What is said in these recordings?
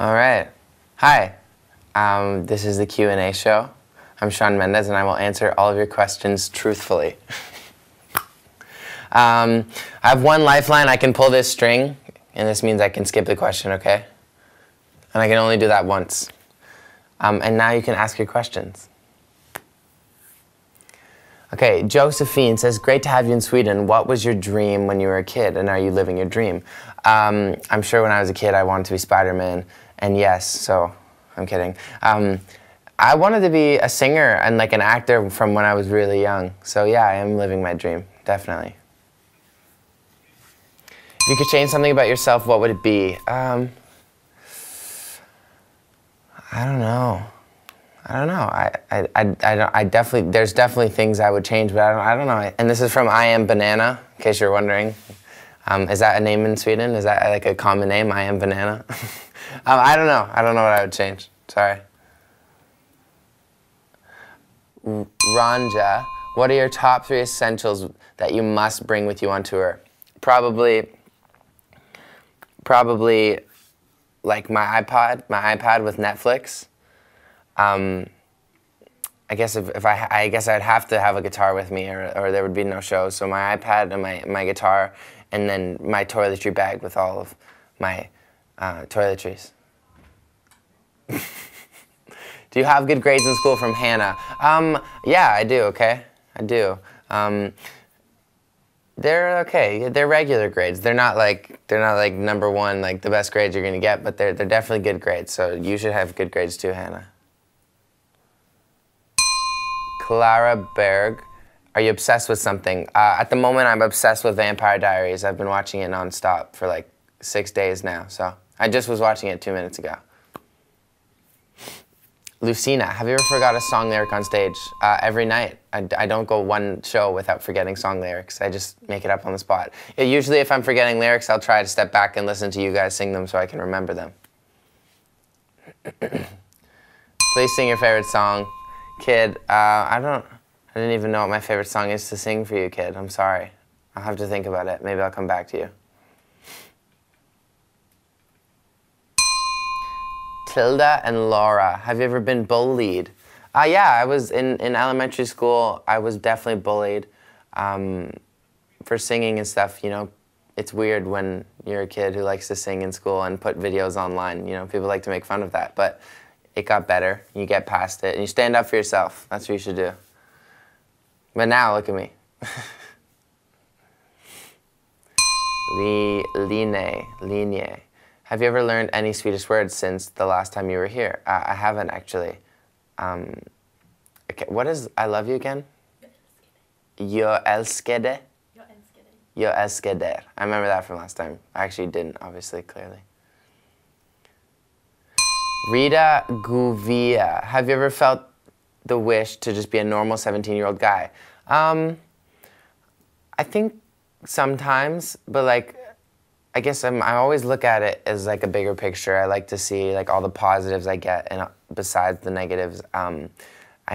All right. Hi. This is the Q&A show. I'm Shawn Mendes, and I will answer all of your questions truthfully. I have one lifeline. I can pull this string, and this means I can skip the question, okay? And I can only do that once. And now you can ask your questions. Okay, Josephine says, great to have you in Sweden. What was your dream when you were a kid, and are you living your dream? I'm sure when I was a kid I wanted to be Spider-Man, and yes, so I'm kidding. I wanted to be a singer and like an actor from when I was really young. So yeah, I am living my dream, definitely. If you could change something about yourself, what would it be? I don't know. I definitely, there's definitely things I would change, but I don't know. And this is from I Am Banana, in case you're wondering. Is that a name in Sweden? Is that like a common name, I Am Banana? I don't know. I don't know what I would change. Sorry. Ranja, what are your top 3 essentials that you must bring with you on tour? Probably like my iPad with Netflix. I guess I guess I'd have to have a guitar with me, or there would be no show. So my iPad and my guitar, and then my toiletry bag with all of my toiletries. Do you have good grades in school from Hannah? Yeah, I do. Okay, I do. They're okay. They're regular grades. They're not like #1, like the best grades you're gonna get, but they're definitely good grades. So you should have good grades too, Hannah. Clara Berg, are you obsessed with something? At the moment, I'm obsessed with Vampire Diaries. I've been watching it nonstop for like 6 days now. So I just was watching it 2 minutes ago. Lucina, have you ever forgot a song lyric on stage? Every night. I don't go one show without forgetting song lyrics. I just make it up on the spot. Usually if I'm forgetting lyrics, I'll try to step back and listen to you guys sing them so I can remember them. Please sing your favorite song. Kid, I didn't even know what my favorite song is to sing for you, kid. I'm sorry. I'll have to think about it. Maybe I'll come back to you. Tilda and Laura, have you ever been bullied? Yeah, I was in elementary school. I was definitely bullied for singing and stuff. You know, it's weird when you're a kid who likes to sing in school and put videos online. You know, people like to make fun of that, but it got better. You get past it, and you stand up for yourself. That's what you should do. But now, look at me. Line. Have you ever learned any Swedish words since the last time you were here? I haven't, actually. Okay, what is I love you again? Jag älskade. Jag älskade. I remember that from last time. I actually didn't, obviously, clearly. Rita Guvia, have you ever felt the wish to just be a normal 17-year-old guy? I think sometimes, but like, I guess I always look at it as like a bigger picture. I like to see like all the positives I get, and besides the negatives, I'm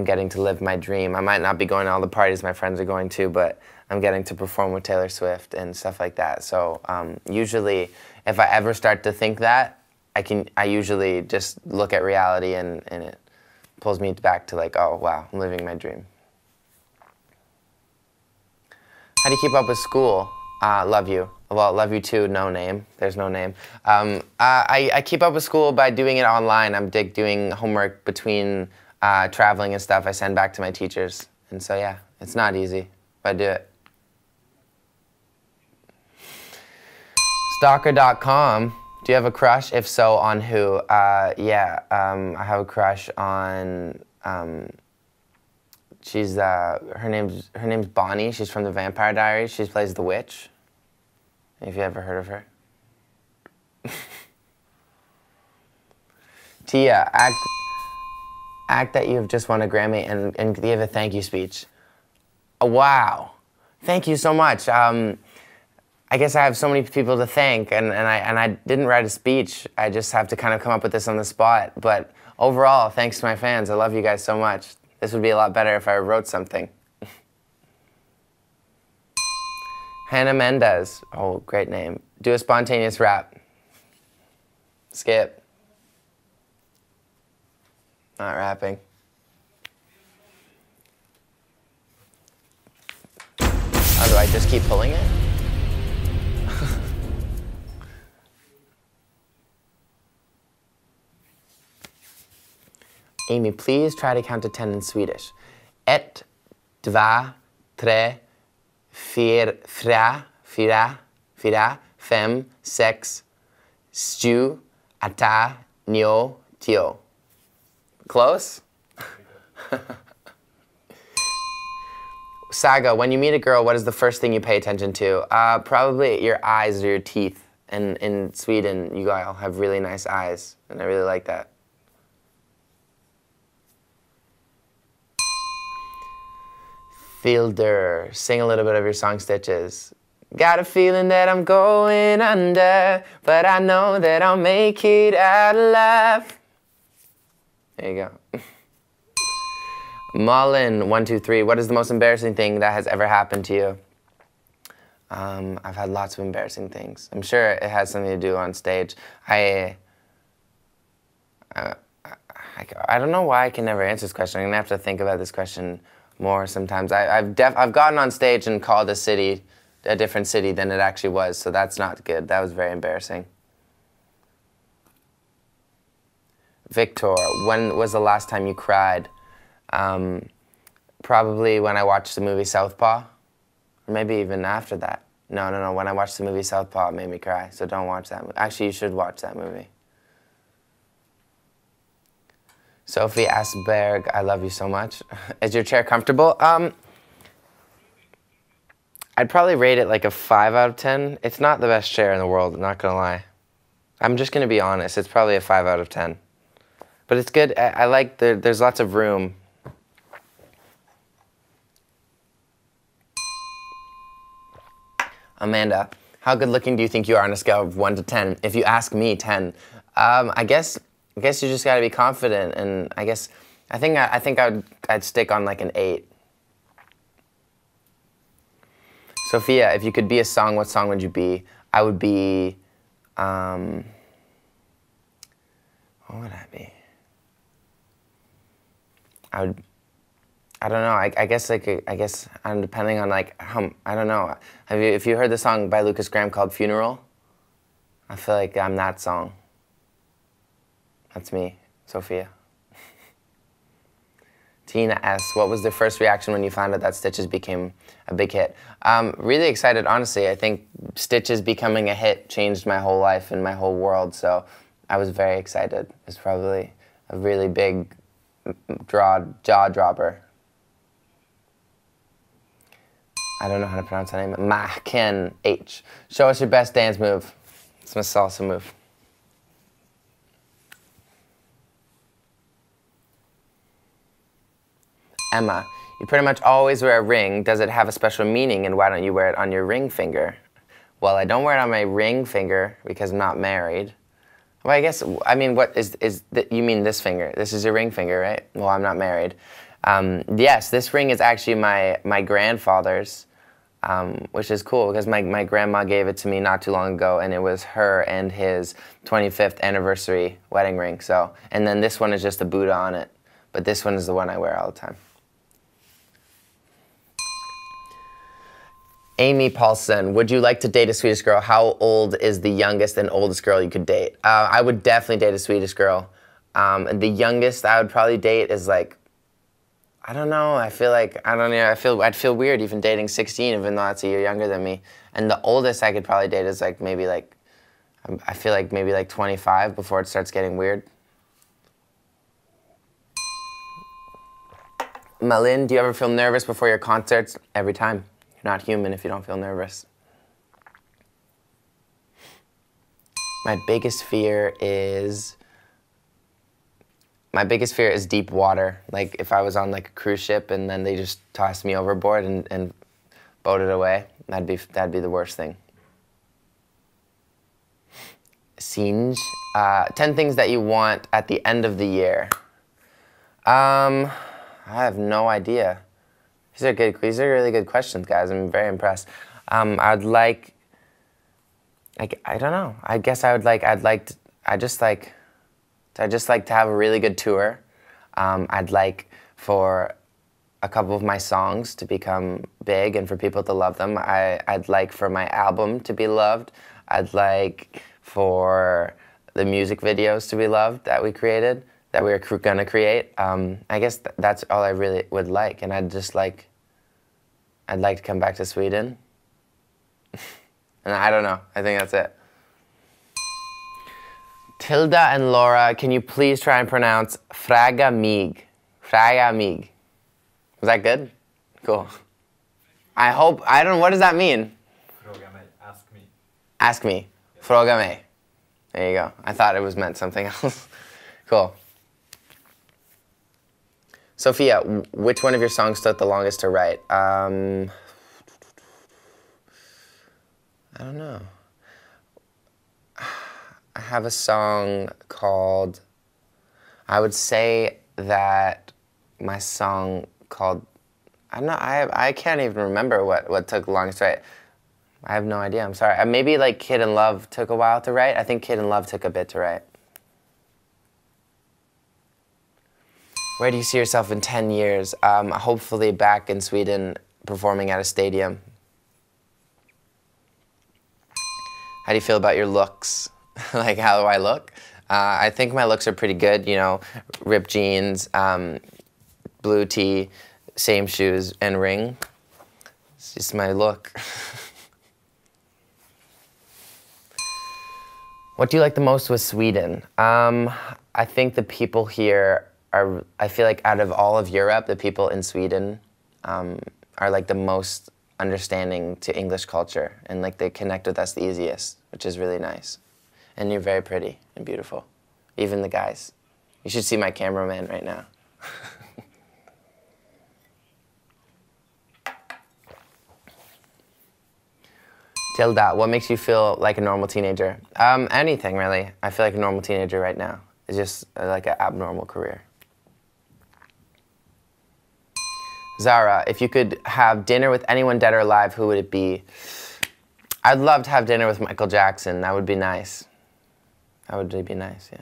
getting to live my dream. I might not be going to all the parties my friends are going to, but I'm getting to perform with Taylor Swift and stuff like that. So usually, if I ever start to think that, I usually just look at reality, and it pulls me back to like, oh wow, I'm living my dream. How do you keep up with school? Love you. Well, love you too, no name. There's no name. I keep up with school by doing it online. I'm doing homework between traveling and stuff. I send back to my teachers. And so yeah, it's not easy, but I do it. Stalker.com. Do you have a crush? If so, on who? Yeah, I have a crush on, she's, her name's Bonnie. She's from the Vampire Diaries. She plays the witch. Have you ever heard of her? Tia, act that you have just won a Grammy and give a thank you speech. Oh, wow, thank you so much. I guess I have so many people to thank, and I didn't write a speech. I just have to kind of come up with this on the spot. But overall, thanks to my fans. I love you guys so much. This would be a lot better if I wrote something. Hannah Mendes. Oh, great name. Do a spontaneous rap. Skip. Not rapping. Oh, do I just keep pulling it? Amy, please try to count to 10 in Swedish. 1, 2, 3, 4, 5, 6, 7, 8, 9, 10. Close? Saga, when you meet a girl, what is the first thing you pay attention to? Probably your eyes or your teeth. And in Sweden, you all have really nice eyes, and I really like that. Fielder, sing a little bit of your song Stitches. Got a feeling that I'm going under, but I know that I'll make it out alive. There you go. Mullen, 1, 2, 3. What is the most embarrassing thing that has ever happened to you? I've had lots of embarrassing things. I'm sure it has something to do on stage. I don't know why I can never answer this question. I'm gonna have to think about this question more sometimes. I've gotten on stage and called a city a different city than it actually was, so that's not good. That was very embarrassing. Victor, when was the last time you cried? Probably when I watched the movie Southpaw, or maybe even after that. No, when I watched the movie Southpaw, it made me cry, so don't watch that movie. Actually, you should watch that movie. Sophie Asberg, I love you so much. Is your chair comfortable? I'd probably rate it like a 5 out of 10. It's not the best chair in the world, not gonna lie. I'm just gonna be honest, it's probably a 5 out of 10. But it's good, I like, there's lots of room. Amanda, how good looking do you think you are on a scale of 1 to 10? If you ask me, 10. I guess you just gotta be confident, and I think I'd stick on like an 8. Sophia, if you could be a song, what song would you be? I would be, what would I be? I don't know, I guess I'm depending on like, I don't know. If you heard the song by Lucas Graham called Funeral? I feel like I'm that song. That's me, Sophia. Tina S., what was the first reaction when you found out that Stitches became a big hit? Really excited, honestly. I think Stitches becoming a hit changed my whole life and my whole world, so I was very excited. It's probably a really big jaw dropper. I don't know how to pronounce that name. Mahken H. Show us your best dance move. It's my salsa move. Emma, you pretty much always wear a ring. Does it have a special meaning, and why don't you wear it on your ring finger? Well, I don't wear it on my ring finger because I'm not married. Well, I mean, what you mean this finger? This is your ring finger, right? Well, I'm not married. Yes, this ring is actually my grandfather's, which is cool because my grandma gave it to me not too long ago, and it was her and his 25th anniversary wedding ring. So, and then this one is just a Buddha on it, but this one is the one I wear all the time. Amy Paulson, would you like to date a Swedish girl? How old is the youngest and oldest girl you could date? I would definitely date a Swedish girl. The youngest I would probably date is like, I don't know, I'd feel weird even dating 16 even though that's a year younger than me. And the oldest I could probably date is like maybe like, I feel like maybe like 25 before it starts getting weird. Malin, do you ever feel nervous before your concerts? Every time. You're not human if you don't feel nervous. My biggest fear is deep water. Like if I was on like a cruise ship and then they just tossed me overboard and boated away, that'd be the worst thing. Singe, 10 things that you want at the end of the year. I have no idea. These are really good questions, guys. I'm very impressed. I'd like, I don't know. I'd just like to have a really good tour. I'd like for a couple of my songs to become big and for people to love them. I'd like for my album to be loved. I'd like for the music videos to be loved that we created, that we were gonna create. I guess that's all I really would like. And I'd like to come back to Sweden. And I don't know, I think that's it. Tilda and Laura, can you please try and pronounce Fråga mig? Fråga mig. Was that good? Cool. I hope, I don't know, what does that mean? Fråga mig, ask me. Ask me. Yes. Fråga mig. There you go. I thought it was meant something else. Cool. Sophia, which one of your songs took the longest to write? I don't know. I have a song called, I would say that my song called, I can't even remember what took the longest to write. I have no idea, I'm sorry. Maybe like Kid in Love took a while to write. I think Kid in Love took a bit to write. Where do you see yourself in 10 years? Hopefully back in Sweden performing at a stadium. How do you feel about your looks? Like, how do I look? I think my looks are pretty good, you know, ripped jeans, blue tee, same shoes, and ring. It's just my look. What do you like the most with Sweden? I think the people here are, I feel like out of all of Europe, the people in Sweden are like the most understanding to English culture, and like they connect with us the easiest, which is really nice. And you're very pretty and beautiful, even the guys. You should see my cameraman right now. Tilda, what makes you feel like a normal teenager? Anything, really. I feel like a normal teenager right now. It's just like an abnormal career. Zara, if you could have dinner with anyone dead or alive, who would it be? I'd love to have dinner with Michael Jackson. That would be nice. That would really be nice, yeah.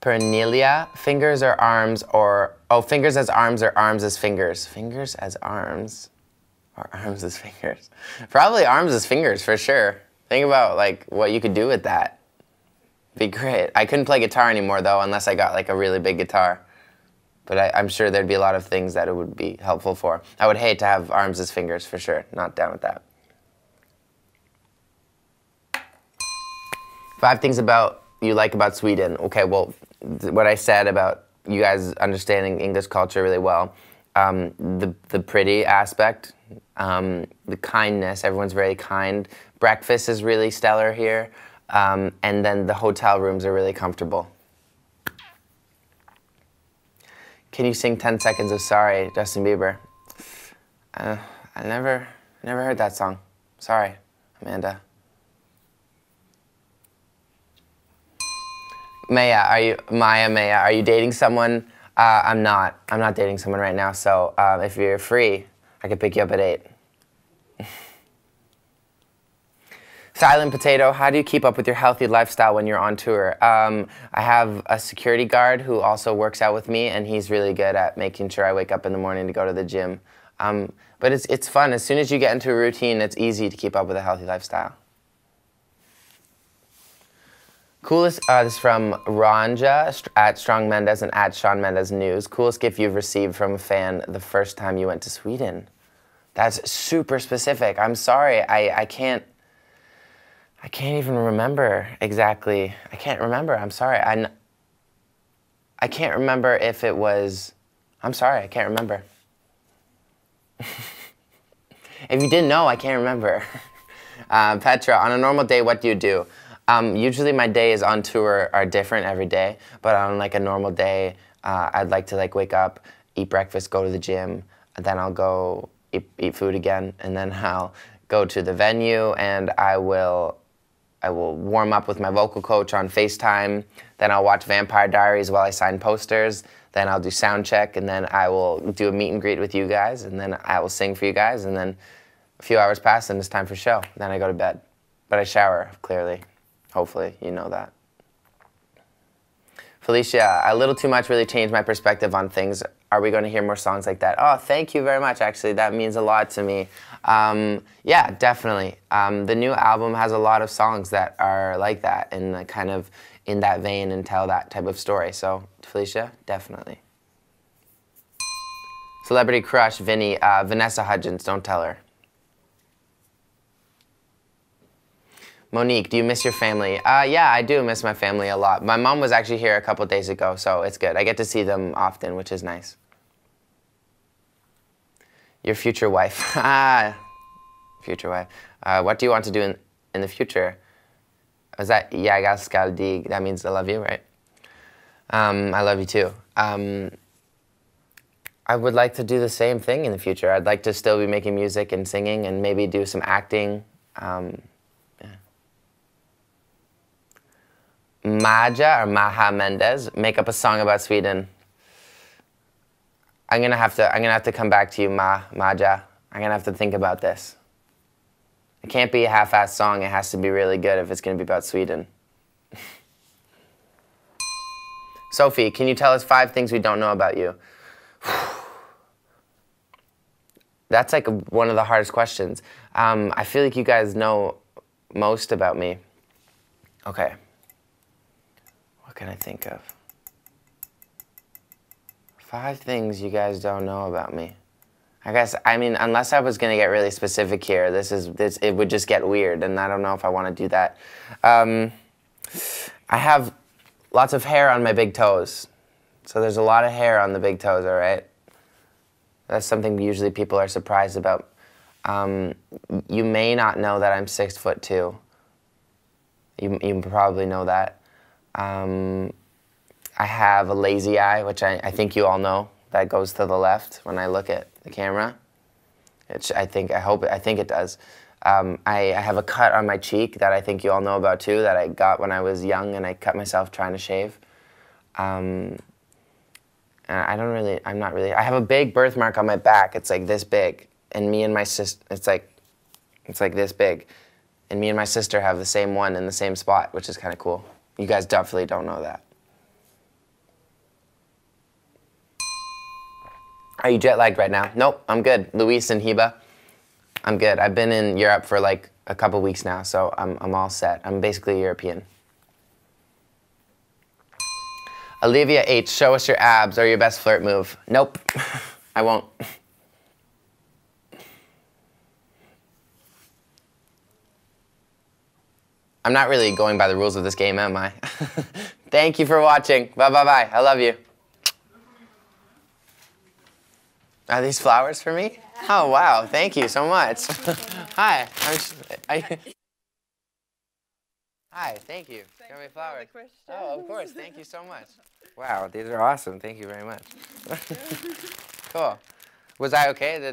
Pernelia, fingers or arms or... Oh, fingers as arms or arms as fingers? Fingers as arms or arms as fingers? Probably arms as fingers, for sure. Think about, like, what you could do with that. Be great. I couldn't play guitar anymore, though, unless I got, like, a really big guitar. But I'm sure there'd be a lot of things that it would be helpful for. I would hate to have arms as fingers, for sure. Not down with that. 5 things about you like about Sweden. Okay, well, what I said about you guys understanding English culture really well. The pretty aspect, the kindness, everyone's very kind. Breakfast is really stellar here. And then the hotel rooms are really comfortable. Can you sing 10 Seconds of Sorry, Justin Bieber? I never heard that song. Sorry, Amanda. Maya, are you dating someone? I'm not dating someone right now, so if you're free, I could pick you up at 8. Silent Potato, how do you keep up with your healthy lifestyle when you're on tour? I have a security guard who also works out with me, and he's really good at making sure I wake up in the morning to go to the gym. But it's fun. As soon as you get into a routine, it's easy to keep up with a healthy lifestyle. Coolest, this is from Ranja at Shawn Mendes and at Shawn Mendes News. Coolest gift you've received from a fan the first time you went to Sweden. That's super specific. I'm sorry, I can't even remember exactly. I can't remember, I'm sorry. I can't remember if it was, I'm sorry, I can't remember. If you didn't know, I can't remember. Petra, on a normal day, what do you do? Usually my days on tour are different every day, but on like a normal day, I'd like to like wake up, eat breakfast, go to the gym, and then I'll go eat food again, and then I'll go to the venue and I will warm up with my vocal coach on FaceTime, then I'll watch Vampire Diaries while I sign posters, then I'll do sound check, and then I will do a meet and greet with you guys, and then I will sing for you guys, and then a few hours pass and it's time for show. Then I go to bed. But I shower, clearly. Hopefully, you know that. Felicia, a little too much really changed my perspective on things. Are we going to hear more songs like that? Oh, thank you very much, actually. That means a lot to me. Yeah, definitely. The new album has a lot of songs that are like that and kind of in that vein and tell that type of story. So, Felicia, definitely. Celebrity crush, Vinny, Vanessa Hudgens, don't tell her. Monique, do you miss your family? Yeah, I do miss my family a lot. My mom was actually here a couple days ago, so it's good. I get to see them often, which is nice. Your future wife. Future wife. What do you want to do in the future? Is that jag ska dig? That means I love you, right? I love you too. I would like to do the same thing in the future. I'd like to still be making music and singing and maybe do some acting. Yeah. Maja or Maha Mendes, make up a song about Sweden. I'm gonna have to come back to you, Maja. I'm gonna have to think about this. It can't be a half-assed song. It has to be really good if it's gonna be about Sweden. Sophie, can you tell us 5 things we don't know about you? That's like one of the hardest questions. I feel like you guys know most about me. Okay. What can I think of? 5 things you guys don't know about me. I guess, I mean, unless I was gonna get really specific here, it would just get weird, and I don't know if I want to do that. I have lots of hair on my big toes. So there's a lot of hair on the big toes, all right? That's something usually people are surprised about. You may not know that I'm 6'2". You probably know that. I have a lazy eye, which I think you all know, that goes to the left when I look at the camera. I think it does. I have a cut on my cheek that I think you all know about too, that I got when I was young and I cut myself trying to shave. And I have a big birthmark on my back. It's like this big. And me and my sister, it's like this big. And me and my sister have the same one in the same spot, which is kind of cool. You guys definitely don't know that. Are you jet lagged right now? Nope, I'm good. Luis and Heba, I'm good. I've been in Europe for like a couple weeks now, so I'm all set. I'm basically European. Olivia H, show us your abs or your best flirt move. Nope, I won't. I'm not really going by the rules of this game, am I? Thank you for watching. Bye-bye-bye. I love you. Are these flowers for me? Oh, wow. Thank you so much. Hi. Hi, thank you. Got me flowers. Oh, of course. Thank you so much. Wow, these are awesome. Thank you very much. Cool. Was I okay?